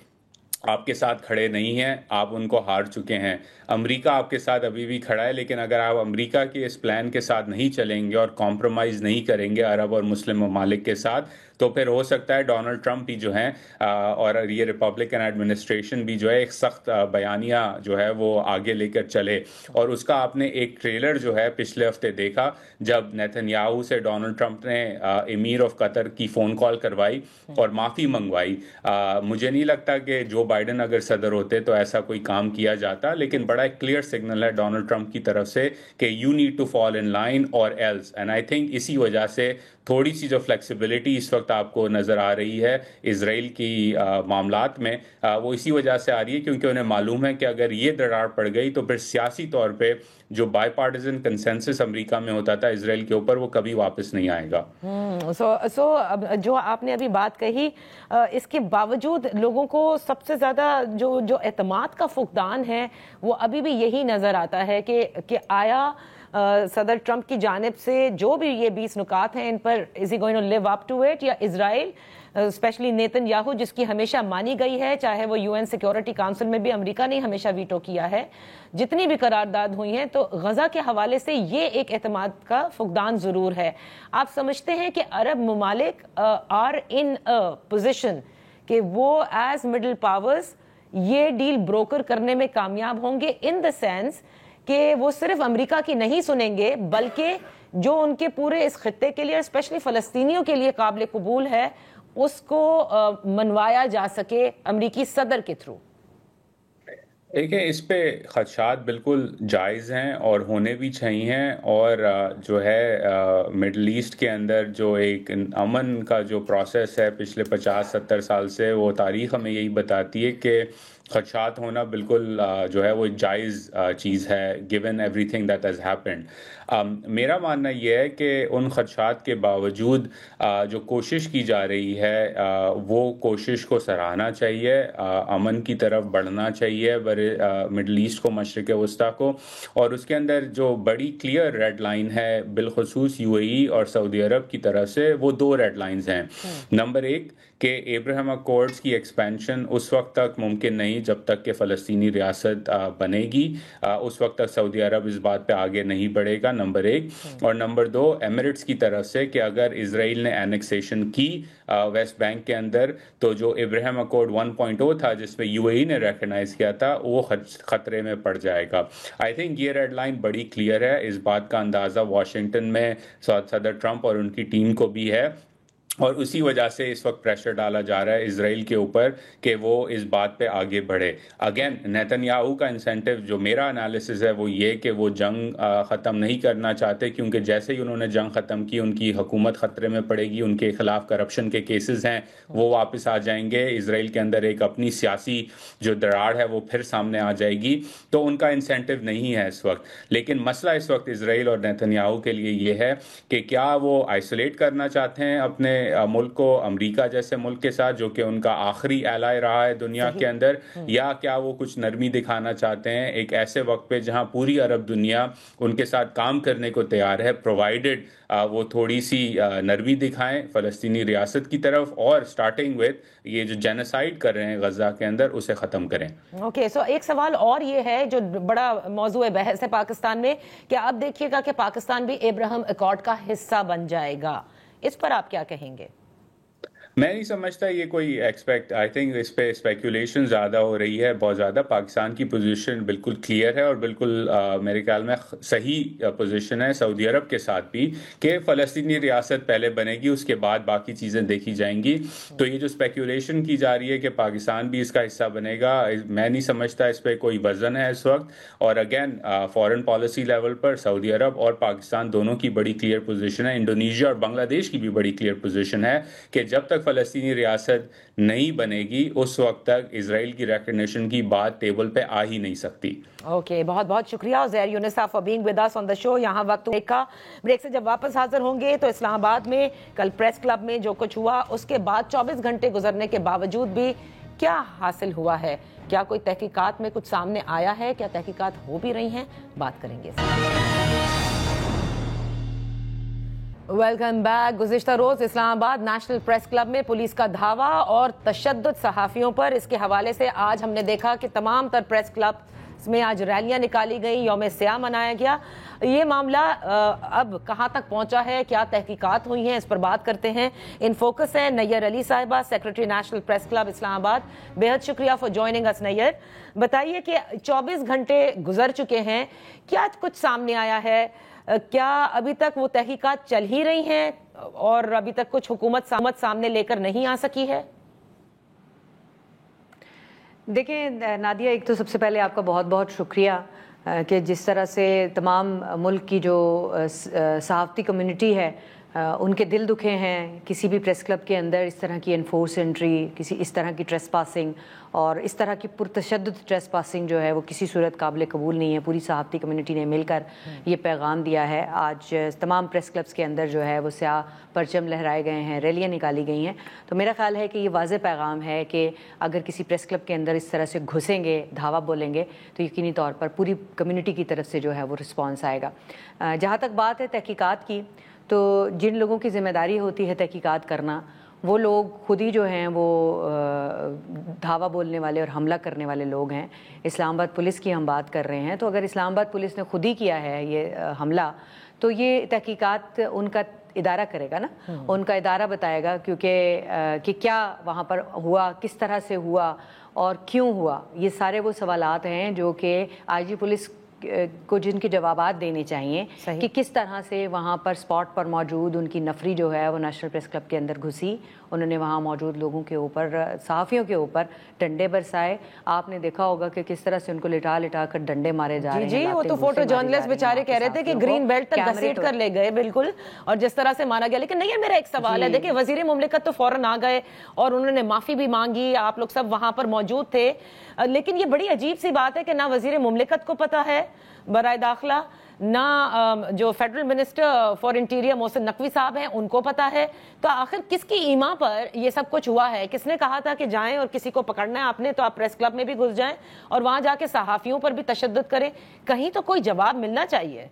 C: آپ کے ساتھ کھڑے نہیں ہیں, آپ ان کو ہار چکے ہیں. امریکہ آپ کے ساتھ ابھی بھی کھڑا ہے, لیکن اگر آپ امریکہ کے اس پلان کے ساتھ نہیں چلیں گے اور کمپرومائز نہیں کریں گے عرب اور مسلم ممالک کے ساتھ, تو پھر ہو سکتا ہے ڈونلڈ ٹرمپ بھی جو ہیں اور یہ ریپبلکن ایڈمنسٹریشن بھی جو ہے ایک سخت بیانیہ جو ہے وہ آگے لے کر چلے. اور اس کا آپ نے ایک ٹریلر جو ہے پچھلے ہفتے دیکھا جب نیتن یاہو سے ڈونلڈ ٹرمپ نے امیر آف قطر کی فون کال کروائی اور معافی منگوائی. مجھے نہیں لگتا کہ جو بائیڈن اگر صدر ہوتے تو ایسا کوئی کام کیا جاتا, لیکن بڑا ایک کلیئر سگنل ہے ڈونلڈ ٹرمپ کی طرف سے کہ you need to fall in line or else. And I think اسی وجہ سے تھوڑی سی جو فلیکسیبلٹی اس وقت آپ کو نظر آ رہی ہے اسرائیل کی معاملات میں, وہ اسی وجہ سے آ رہی ہے کیونکہ انہیں معلوم ہے کہ اگر یہ دراڑ پڑ گئی تو پھر سیاسی طور پہ جو بائی پارٹیزن کنسنسس امریکہ میں ہوتا تھا اسرائیل کے اوپر وہ کبھی واپس نہیں آئے گا.
A: سو جو آپ نے ابھی بات کہی, اس کے باوجود لوگوں کو سب سے زیادہ جو اعتماد کا فقدان ہے وہ ابھی بھی یہی نظر آتا ہے کہ آیا صدر ٹرمپ کی جانب سے جو بھی یہ 20 نکات ہیں ان پر is he going to live up to it, یا اسرائیل اسپیشلی نیتن یاہو جس کی ہمیشہ مانی گئی ہے, چاہے وہ UN سیکیورٹی کاؤنسل میں بھی امریکہ نے ہمیشہ ویٹو کیا ہے, جتنی بھی قرارداد ہوئی ہیں, تو غزہ کے حوالے سے یہ ایک اعتماد کا فقدان ضرور ہے. آپ سمجھتے ہیں کہ عرب ممالک آر ان پوزیشن کہ وہ ایز مڈل پاورز یہ ڈیل بروکر کرنے میں کامیاب ہوں گے, ان دا سینس کہ وہ صرف امریکہ کی نہیں سنیں گے بلکہ جو ان کے پورے اس خطے کے لیے اسپیشلی فلسطینیوں کے لیے قابل قبول ہے اس کو منوایا جا سکے امریکی صدر کے تھرو؟
C: دیکھیں اس پہ خدشات بالکل جائز ہیں اور ہونے بھی چاہیے, اور جو ہے مڈل ایسٹ کے اندر جو ایک امن کا جو پروسیس ہے پچھلے 50-70 سال سے, وہ تاریخ ہمیں یہی بتاتی ہے کہ خدشات ہونا بالکل جو ہے وہ جائز چیز ہے given every thing that has happened. میرا ماننا یہ ہے کہ ان خدشات کے باوجود جو کوشش کی جا رہی ہے وہ کوشش کو سراہنا چاہیے, امن کی طرف بڑھنا چاہیے مڈل ایسٹ کو, مشرق وسطیٰ کو, اور اس کے اندر جو بڑی کلیئر ریڈ لائن ہے بالخصوص UAE اور سعودی عرب کی طرف سے, وہ 2 ریڈ لائنز ہیں. نمبر 1 کہ ایبراہم اکارڈز کی ایکسپینشن اس وقت تک ممکن نہیں جب تک کہ فلسطینی ریاست بنے گی, اس وقت تک سعودی عرب اس بات پہ آگے نہیں بڑھے گا, نمبر 1. اور نمبر 2 ایمریٹس کی طرف سے کہ اگر اسرائیل نے اینیکسیشن کی ویسٹ بینک کے اندر تو جو ابراہیم اکارڈ 1.0 تھا جس میں UAE نے ریکگنائز کیا تھا وہ خطرے میں پڑ جائے گا. آئی تھنک یہ ریڈ لائن بڑی کلیئر ہے, اس بات کا اندازہ واشنگٹن میں صدر ٹرمپ اور ان کی ٹیم کو بھی ہے, اور اسی وجہ سے اس وقت پریشر ڈالا جا رہا ہے اسرائیل کے اوپر کہ وہ اس بات پہ آگے بڑھے. اگین نیتن یاہو کا انسینٹو, جو میرا انالیسز ہے وہ یہ کہ وہ جنگ ختم نہیں کرنا چاہتے, کیونکہ جیسے ہی انہوں نے جنگ ختم کی ان کی حکومت خطرے میں پڑے گی, ان کے خلاف کرپشن کے کیسز ہیں وہ واپس آ جائیں گے, اسرائیل کے اندر ایک اپنی سیاسی جو دراڑ ہے وہ پھر سامنے آ جائے گی, تو ان کا انسینٹو نہیں ہے اس وقت. لیکن مسئلہ اس وقت اسرائیل اور نیتن یاہو کے لیے یہ ہے کہ کیا وہ آئسولیٹ کرنا چاہتے ہیں اپنے ملک کو امریکہ جیسے ملک کے ساتھ جو کہ ان کا آخری ایلائی رہا ہے دنیا کے اندر, یا کیا وہ کچھ نرمی دکھانا چاہتے ہیں ایک ایسے وقت پہ جہاں پوری عرب دنیا ان کے ساتھ کام کرنے کو تیار ہے, پرووائڈڈ وہ تھوڑی سی نرمی دکھائیں فلسطینی ریاست کی طرف, اور سٹارٹنگ وتھ یہ جو جینوسائیڈ کر رہے ہیں غزہ کے اندر اسے ختم کریں.
A: اوکے, سو ایک سوال اور یہ ہے جو بڑا موضوع بحث ہے پاکستان میں, کہ آپ دیکھیے گا کہ پاکستان بھی ابراہم اکارڈ کا حصہ بن جائے گا, اس پر آپ کیا کہیں گے؟
C: میں نہیں سمجھتا یہ کوئی آئی تھنک اس پہ اسپیکولیشن زیادہ ہو رہی ہے بہت زیادہ. پاکستان کی پوزیشن بالکل کلیئر ہے اور بالکل میرے خیال میں صحیح پوزیشن ہے سعودی عرب کے ساتھ بھی کہ فلسطینی ریاست پہلے بنے گی, اس کے بعد باقی چیزیں دیکھی جائیں گی. تو یہ جو اسپیکولیشن کی جا رہی ہے کہ پاکستان بھی اس کا حصہ بنے گا, میں نہیں سمجھتا اس پہ کوئی وزن ہے اس وقت. اور اگین فارن پالیسی لیول پر سعودی عرب اور پاکستان دونوں کی بڑی کلیئر پوزیشن ہے. انڈونیشیا اور بنگلہ دیش کی بھی بڑی کلیئر پوزیشن ہے کہ جب تک فلسطینی ریاست نہیں بنے گی اس وقت تک اسرائیل کی ریکگنیشن کی بات ٹیبل پہ آ ہی نہیں سکتی.
A: اوکے, بہت بہت شکریہ Uzair Younus for being with us on the show. یہاں وقت بریک سے جب واپس حاضر ہوں گے تو اسلام آباد میں کل پریس کلب میں جو کچھ ہوا اس کے بعد 24 گھنٹے گزرنے کے باوجود بھی کیا حاصل ہوا ہے, کیا کوئی تحقیقات میں کچھ سامنے آیا ہے, کیا تحقیقات ہو بھی رہی ہیں, بات کریں گے. Welcome back. گزشتہ روز اسلام آباد نیشنل پریس کلب میں پولیس کا دھاوا اور تشدد صحافیوں پر, اس کے حوالے سے آج ہم نے دیکھا کہ تمام تر پریس کلب میں آج ریلیاں نکالی گئیں, یوم سیاہ منایا گیا. یہ معاملہ اب کہاں تک پہنچا ہے, کیا تحقیقات ہوئی ہیں, اس پر بات کرتے ہیں. ان فوکس ہے نیّر علی صاحبہ, سیکرٹری نیشنل پریس کلب اسلام آباد. بہت شکریہ فار جوائننگ اس نیّر. بتائیے کہ 24 گھنٹے گزر چکے ہیں, کیا کچھ سامنے آیا ہے, کیا ابھی تک وہ تحقیقات چل ہی رہی ہیں اور ابھی تک کچھ حکومت سامنے لے کر نہیں آ سکی ہے؟
D: دیکھیں نادیہ, ایک تو سب سے پہلے آپ کا بہت بہت شکریہ کہ جس طرح سے تمام ملک کی جو صحافتی کمیونٹی ہے ان کے دل دکھے ہیں. کسی بھی پریس کلب کے اندر اس طرح کی انفورس انٹری, کسی اس طرح کی ٹریس پاسنگ اور اس طرح کی پرتشدد ٹریس پاسنگ جو ہے وہ کسی صورت قابل قبول نہیں ہے. پوری صحافتی کمیونٹی نے مل کر یہ پیغام دیا ہے. آج تمام پریس کلبس کے اندر جو ہے وہ سیاہ پرچم لہرائے گئے ہیں, ریلیاں نکالی گئی ہیں. تو میرا خیال ہے کہ یہ واضح پیغام ہے کہ اگر کسی پریس کلب کے اندر اس طرح سے گھسیں گے, دھاوا بولیں گے, تو یقینی طور پر پوری کمیونٹی کی طرف سے جو ہے وہ رسپانس آئے گا. جہاں تک بات ہے تحقیقات کی, تو جن لوگوں کی ذمہ داری ہوتی ہے تحقیقات کرنا, وہ لوگ خود ہی جو ہیں وہ دھاوا بولنے والے اور حملہ کرنے والے لوگ ہیں. اسلام آباد پولیس کی ہم بات کر رہے ہیں, تو اگر اسلام آباد پولیس نے خود ہی کیا ہے یہ حملہ, تو یہ تحقیقات ان کا ادارہ کرے گا نا, ان کا ادارہ بتائے گا کہ کیا وہاں پر ہوا, کس طرح سے ہوا اور کیوں ہوا. یہ سارے وہ سوالات ہیں جو کہ آئی جی پولیس کو جن کے جوابات دینے چاہیے کہ کس طرح سے وہاں پر سپاٹ پر موجود ان کی نفری جو ہے وہ نیشنل پریس کلب کے اندر گھسی. انہوں نے وہاں موجود لوگوں کے اوپر, صحافیوں کے اوپر ڈنڈے برسائے. آپ نے دیکھا ہوگا کہ کس طرح سے ان کو لٹا لٹا کر ڈنڈے مارے جا رہے ہیں.
A: جی, وہ تو فوٹو جرنلسٹ بیچارے کہہ رہے تھے کہ گرین بیلٹ تک گھسیٹ کر لے گئے, بالکل, اور جس طرح سے مارا گیا. لیکن نہیں, میرا ایک سوال ہے, دیکھیں وزیر مملکت تو فوراً آ گئے اور انہوں نے معافی بھی مانگی, آپ لوگ سب وہاں پر موجود تھے. لیکن یہ بڑی عجیب سی بات ہے کہ نہ وزیر مملکت کو پتا ہے برائے داخلہ, نہ جو federal minister for interior Mohsin Naqvi صاحب ہیں ان کو پتا ہے. تو آخر کس کی ایما پر یہ سب کچھ ہوا ہے؟ کس نے کہا تھا کہ جائیں اور کسی کو پکڑنا ہے آپ نے, تو آپ پریس کلب میں بھی گھس جائیں اور وہاں جا کے صحافیوں پر بھی تشدد کریں؟ کہیں تو کوئی جواب ملنا چاہیے.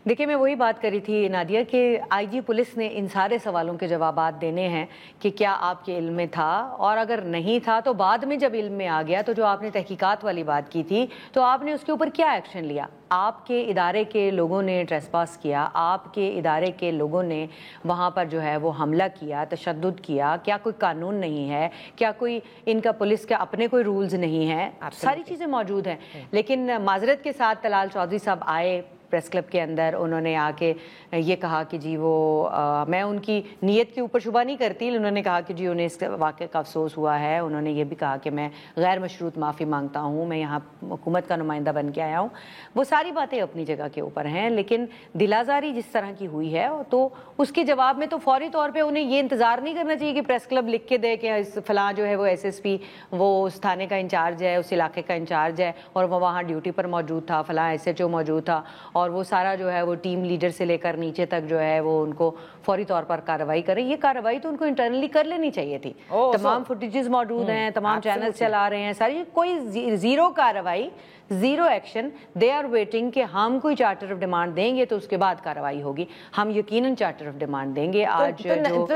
D: دیکھیں میں وہی بات کری تھی نادیہ کہ آئی جی پولیس نے ان سارے سوالوں کے جوابات دینے ہیں کہ کیا آپ کے علم میں تھا, اور اگر نہیں تھا تو بعد میں جب علم میں آ گیا, تو جو آپ نے تحقیقات والی بات کی تھی, تو آپ نے اس کے اوپر کیا ایکشن لیا؟ آپ کے ادارے کے لوگوں نے ٹریس پاس کیا, آپ کے ادارے کے لوگوں نے وہاں پر جو ہے وہ حملہ کیا, تشدد کیا. کیا کوئی قانون نہیں ہے؟ کیا کوئی ان کا پولیس کے اپنے کوئی رولز نہیں ہیں؟ ساری چیزیں موجود ہیں. لیکن معذرت کے ساتھ طلال چودھری صاحب آئے پریس کلب کے اندر, انہوں نے آ کے یہ کہا کہ جی وہ میں ان کی نیت کے اوپر شبہ نہیں کرتی, انہوں نے کہا کہ جی انہیں اس واقعے کا افسوس ہوا ہے. انہوں نے یہ بھی کہا کہ میں غیر مشروط معافی مانگتا ہوں, میں یہاں حکومت کا نمائندہ بن کے آیا ہوں. وہ ساری باتیں اپنی جگہ کے اوپر ہیں, لیکن دل آزاری جس طرح کی ہوئی ہے تو اس کے جواب میں تو فوری طور پہ انہیں یہ انتظار نہیں کرنا چاہیے کہ پریس کلب لکھ کے دے کہ فلاں جو ہے وہ ایس ایس پی وہ اس تھانے کا انچارج ہے, اس علاقے کا انچارج ہے اور وہ وہاں ڈیوٹی پر موجود تھا, فلاں ایس ایچ او موجود تھا, اور وہ سارا جو ہے وہ ٹیم لیڈر سے لے کر نیچے تک جو ہے وہ ان کو فوری طور پر کارروائی کرے. یہ کارروائی تو ان کو انٹرنلی کر لینی چاہیے تھی. تمام فوٹیجز موجود ہیں, تمام چینلز چلا رہے ہیں, ساری کوئی زیرو کارروائی, zero action. They are waiting کہ ہم کوئی چارٹر آف ڈیمانڈ دیں گے تو اس کے بعد کارروائی ہوگی. ہم یقیناً چارٹر آف ڈیمانڈ دیں گے. آج جو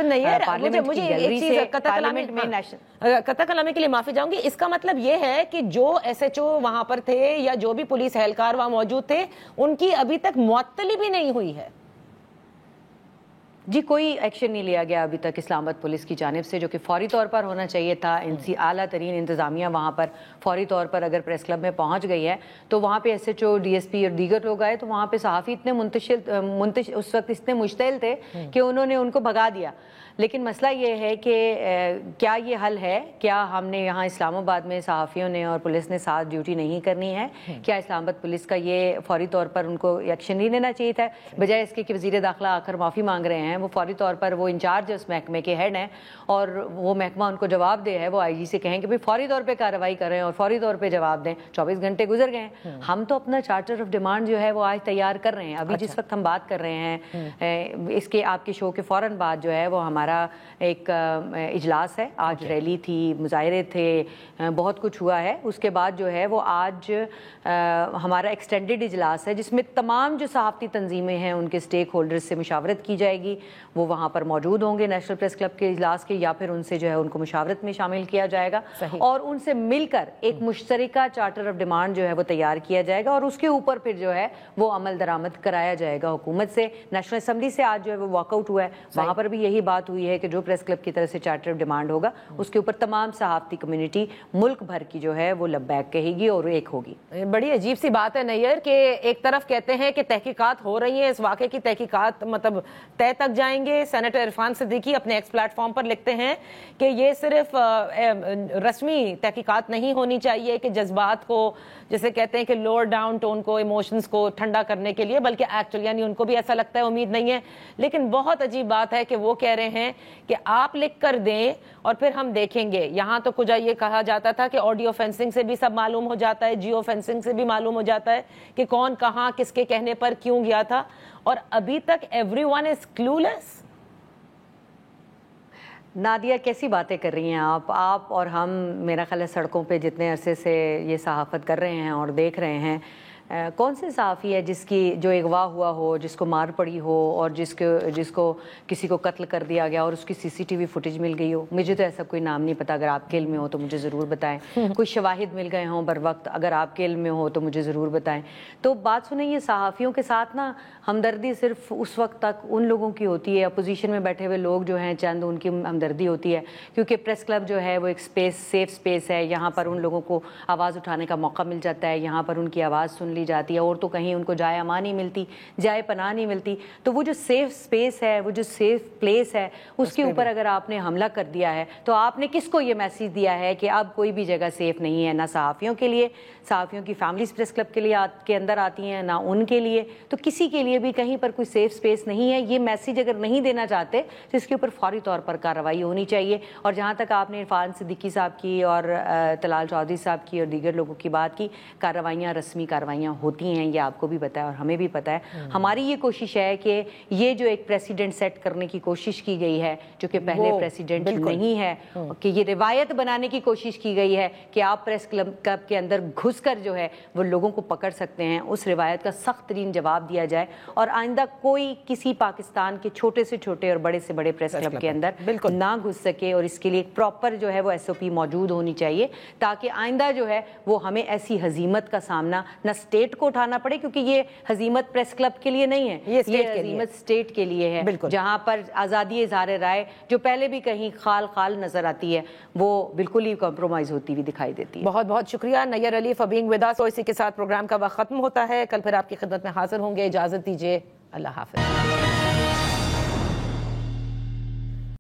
D: پارلیمنٹ کی گیلری سے پارلیمنٹ میں
A: قطع کلامی کے لیے معافی چاہوں گی, اس کا مطلب یہ ہے کہ جو ایس ایچ او وہاں پر تھے یا جو بھی پولیس اہلکار وہاں موجود تھے ان کی ابھی تک معطلی بھی نہیں ہوئی ہے.
D: جی کوئی ایکشن نہیں لیا گیا ابھی تک اسلام آباد پولیس کی جانب سے، جو کہ فوری طور پر ہونا چاہیے تھا. اعلیٰ ترین انتظامیہ وہاں پر فوری طور پر اگر پریس کلب میں پہنچ گئی ہے تو وہاں پہ S H O, D S P اور دیگر لوگ آئے تو وہاں پہ صحافی اتنے اس وقت اتنے مشتعل تھے کہ انہوں نے ان کو بھگا دیا. لیکن مسئلہ یہ ہے کہ کیا یہ حل ہے؟ کیا ہم نے یہاں اسلام آباد میں صحافیوں نے اور پولیس نے ساتھ ڈیوٹی نہیں کرنی ہے؟ کیا اسلام آباد پولیس کا یہ فوری طور پر ان کو ایکشن نہیں لینا چاہیے تھا، بجائے اس کے کہ وزیر داخلہ آ کر معافی مانگ رہے ہیں؟ وہ فوری طور پر وہ انچارج اس محکمے کے ہیڈ ہیں اور وہ محکمہ ان کو جواب دے ہے، وہ آئی جی سے کہیں کہ بھائی فوری طور پہ کارروائی کریں اور فوری طور پہ جواب دیں. 24 گھنٹے گزر گئے ہیں. ہم تو اپنا چارٹر آف ڈیمانڈ جو ہے وہ آج تیار کر رہے ہیں. ابھی جس وقت ہم بات کر رہے ہیں اس کے آپ کے شو کے فوراً بعد جو ہے وہ ہمارا ایک اجلاس ہے. آج ریلی تھی، مظاہرے تھے، بہت کچھ ہوا ہے. اس کے بعد جو ہے وہ آج ہمارا ایکسٹینڈڈ اجلاس ہے جس میں تمام جو صحافتی تنظیمیں ہیں ان کے سٹیک ہولڈرز سے مشاورت کی جائے گی. وہ وہاں پر موجود ہوں گے نیشنل پریس کلب کے اجلاس کے، یا پھر ان سے جو ہے ان کو مشاورت میں شامل کیا جائے گا اور ان سے مل کر ایک مشترکہ چارٹر آف ڈیمانڈ جو ہے وہ تیار کیا جائے گا اور اس کے اوپر پھر جو ہے وہ عمل درآمد کرایا جائے گا حکومت سے. نیشنل اسمبلی سے آج جو ہے وہ واک آؤٹ ہوا ہے، وہاں پر بھی یہی بات ہوئی ہے کہ جو پریس کلب کی طرف سے چارٹر آف ڈیمانڈ ہوگا اس کے اوپر تمام صحافتی کمیونٹی ملک بھر کی جو ہے وہ لبیک کہے گی اور ایک ہوگی.
A: بڑی عجیب سی بات ہے نیئر کہ ایک طرف کہتے ہیں کہ تحقیقات ہو رہی ہیں، اس واقعے کی تحقیقات مطلب طے تک جائیں گے. سینیٹر عرفان صدیقی اپنے ایکس پلیٹ فارم پر لکھتے ہیں کہ یہ صرف رسمی تحقیقات نہیں ہونی چاہیے کہ جذبات کو جیسے کہتے ہیں کہ لوور ڈاؤن ٹون کو، ایموشنز کو ٹھنڈا کرنے کے لیے، بلکہ ایکچولی یعنی ان کو بھی ایسا لگتا ہے، امید نہیں ہے. لیکن بہت عجیب بات ہے کہ وہ کہہ رہے ہیں کہ آپ لکھ کر دیں اور پھر ہم دیکھیں گے. یہاں تو کچھ یہ کہا جاتا تھا کہ آڈیو فینسنگ سے بھی سب معلوم ہو جاتا ہے، جیو فینسنگ سے بھی معلوم ہو جاتا ہے کہ کون کہاں کس کے کہنے پر کیوں گیا تھا، اور ابھی تک ایوری ون از کلولیس.
D: نادیہ کیسی باتیں کر رہی ہیں آپ اور ہم میرا خیال ہے سڑکوں پہ جتنے عرصے سے یہ صحافت کر رہے ہیں اور دیکھ رہے ہیں، کون سے صحافی ہے جس کی جو اغوا ہوا ہو، جس کو مار پڑی ہو اور جس کو کسی کو قتل کر دیا گیا اور اس کی سی سی ٹی وی فوٹیج مل گئی ہو؟ مجھے تو ایسا کوئی نام نہیں پتا. اگر آپ کے علم میں ہو تو مجھے ضرور بتائیں. کوئی شواہد مل گئے ہوں بر وقت، اگر آپ کے علم میں ہو تو مجھے ضرور بتائیں. تو بات سنیں، یہ صحافیوں کے ساتھ نا ہمدردی صرف اس وقت تک ان لوگوں کی ہوتی ہے، اپوزیشن میں بیٹھے ہوئے لوگ جو ہیں چند ان کی ہمدردی ہوتی ہے، کیونکہ پریس کلب جو ہے وہ ایک سیف اسپیس ہے. یہاں پر ان لوگوں کو آواز اٹھانے کا موقع مل جاتا ہے، یہاں پر ان کی آواز سن لی جاتی ہے، اور تو کہیں ان کو جائے امان نہیں ملتی، جائے پناہ نہیں ملتی. تو وہ جو سیف اسپیس ہے، وہ جو سیف پلیس ہے، اس کے اوپر اگر آپ نے حملہ کر دیا ہے تو آپ نے کس کو یہ میسیج دیا ہے کہ اب کوئی بھی جگہ سیف نہیں ہے؟ نہ صحافیوں کے لیے، صحافیوں کی فیملیز پریس کلب کے لیے کے اندر آتی ہیں، نہ ان کے لیے. تو کسی کے لیے بھی کہیں پر کوئی سیف اسپیس نہیں ہے. یہ میسیج اگر نہیں دینا چاہتے تو اس کے اوپر فوری طور پر کارروائی ہونی چاہیے. اور جہاں تک آپ نے عرفان صدیقی صاحب کی اور طلال چودھری صاحب کی اور دیگر لوگوں کی بات کی، کارروائیاں رسمی کارروائیاں ہوتی ہیں، یہ آپ کو بھی پتہ ہے اور ہمیں بھی پتہ ہے. ہماری یہ کوشش ہے کہ یہ جو ایک پریسیڈنٹ سیٹ کرنے کی کوشش کی گئی ہے جو کہ پہلے پریسیڈنٹ نہیں ہے، کہ یہ روایت بنانے کی کوشش کی گئی ہے کہ آپ پریس کلب کے اندر گھس کر جو ہے وہ لوگوں کو پکڑ سکتے ہیں، اس روایت کا سخت ترین جواب دیا جائے اور آئندہ کوئی کسی پاکستان کے چھوٹے سے چھوٹے اور بڑے سے بڑے پریس کلب کے اندر نہ گھس سکے. اور اس کے لیے ایک پراپر جو ہے وہ ایس او پی موجود ہونی چاہیے تاکہ آئندہ جو ہے وہ ہمیں ایسی ہزیمت کا سامنا نہ اسٹیٹ کو اٹھانا پڑے، کیونکہ یہ ہزیمت پریس کلب کے لیے نہیں ہے، یہ ہزیمت اسٹیٹ کے لیے ہے، جہاں پر آزادی اظہار رائے جو پہلے بھی کہیں خال نظر آتی ہے وہ بالکل ہی کمپرومائز ہوتی ہوئی دکھائی دیتی ہے.
A: بہت بہت شکریہ Nayyar Ali for being with us. اسی کے ساتھ پروگرام کا وقت ختم ہوتا ہے. کل پھر آپ کی خدمت میں حاضر ہوں گے. اجازت دیجیے. اللہ حافظ.